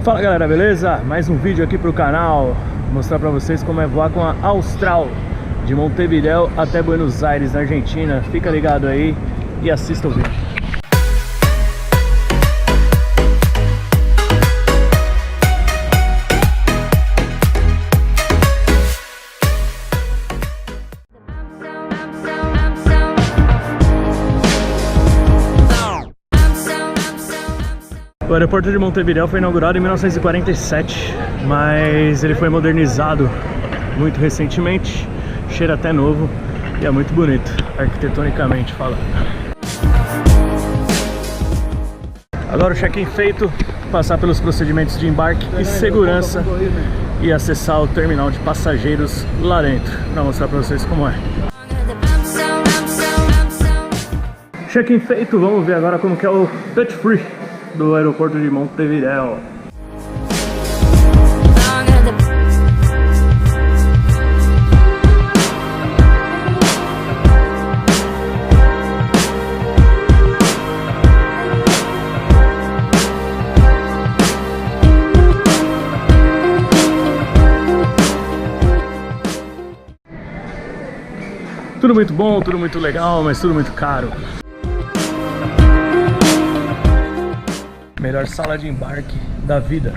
Fala galera, beleza? Mais um vídeo aqui pro canal. Vou mostrar pra vocês como é voar com a Austral de Montevidéu até Buenos Aires, na Argentina. Fica ligado aí e assista o vídeo. O aeroporto de Montevidéu foi inaugurado em 1947, mas ele foi modernizado muito recentemente, cheira até novo e é muito bonito, arquitetonicamente falando. Agora o check-in feito, passar pelos procedimentos de embarque e segurança e acessar o terminal de passageiros lá dentro, para mostrar para vocês como é. Check-in feito, vamos ver agora como que é o touch free do aeroporto de Montevidéu. Tudo muito bom, tudo muito legal, mas tudo muito caro. Melhor sala de embarque da vida.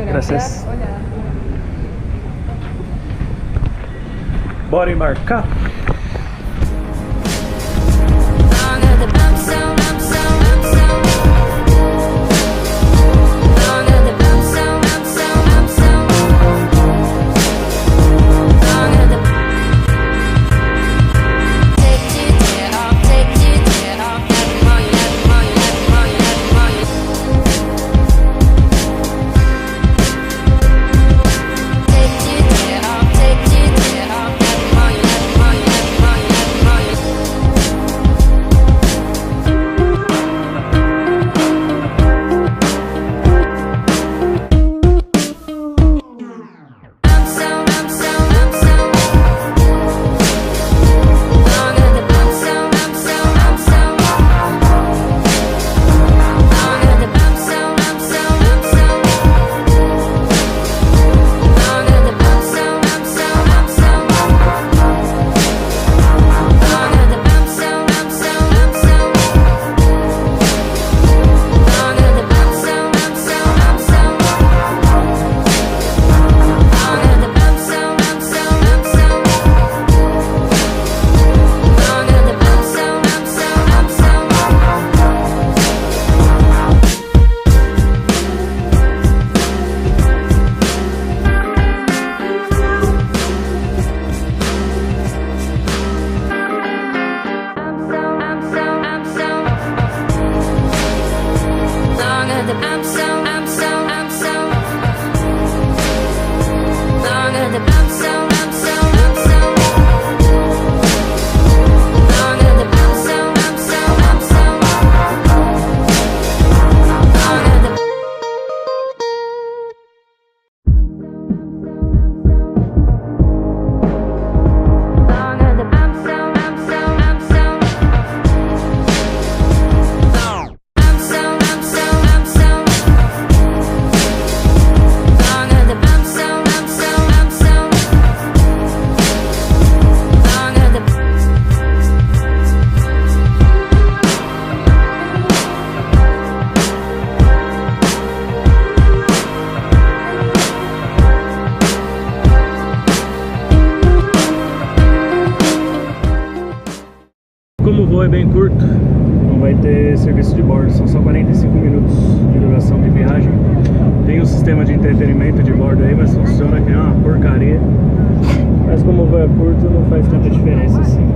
Graças. Bora embarcar? Como o voo é bem curto, não vai ter serviço de bordo, são só 45 minutos de duração de viagem. Tem um sistema de entretenimento de bordo aí, mas funciona que é uma porcaria. Mas como o voo é curto, não faz tanta diferença assim.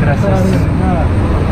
Gracias.